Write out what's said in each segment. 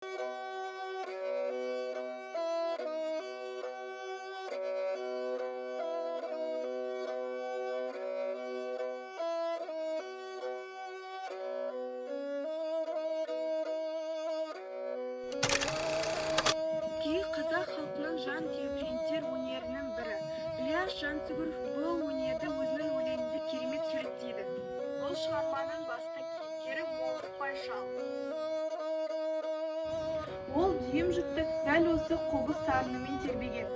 Күй қазақ халқының жан тебірентер өнерінің бірі. Ілияс Жансүгіров бұл өнерді өзінің өлеңінде керемет суреттейді. Бұл шығарманың басты кейіпкері Молықбай шал. Ол дүйім жұртты дәл осы қобыз сарынымен тербеген.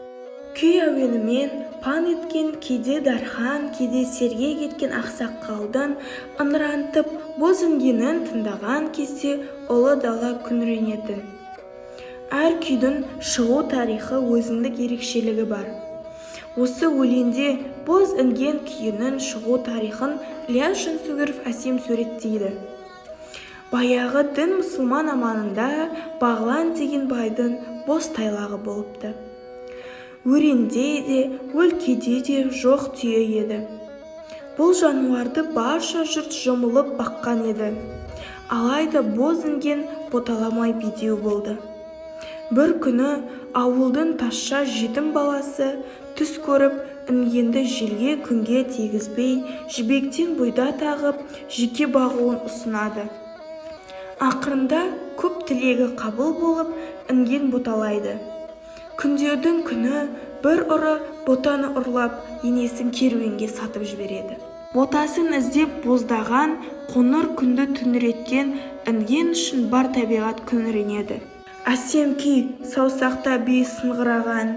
Күй әуенімен пан еткен кейде дархан, кейде сергек еткен ақсақалдан ыңырантып, боз інгенін тыңдаған кезде ұлы дала күңіренетін. Әр күйдің шығу тарихы өзіндік ерекшелігі бар. Осы өлеңде боз інген күйінің шығу тарихын Ілияс Жансүгіров әсем суреттейді. Баяғы дін мұсылман аманында Бағлан деген байдың боз тайлағы болыпты. Өренде де, өлкеде де жоқ түйе еді. Бұл жануарды барша жұрт жұмылып баққан еді. Алайда боз інген боталамай бедеу болды. Бір күні ауылдың тазша жетім баласы түс көріп, інгенді желге күнге тегізбей, жібектен бұйда тағып, жеке бағуын ұсынады. Ақырында көп тілегі қабыл болып, інген боталайды. Күндердің күні бір ұры ботаны ұрлап, енесін керуенге сатып жібереді. Ботасын іздеп боздаған, қоңыр күнді түнереткен інген үшін бар табиғат күңіренеді. Әсем күй саусақта бей сыңғыраған,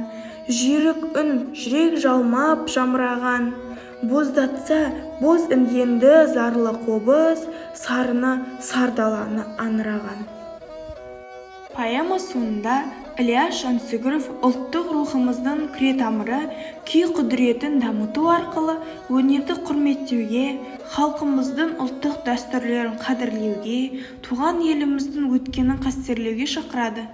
жүйрік үн жүрек жалмап жамыраған, боздатса боз інгенді зарлы қобыз, сарыны сардаланы аңыраған. Поэма соңында Ілияс Жансүгіров ұлттық рухымыздың күретамыры күй құдіретін дамыту арқылы өнерді құрметтеуге, халқымыздың ұлттық дәстүрлерін қадірлеуге, туған еліміздің өткенін қастерлеуге шақырады.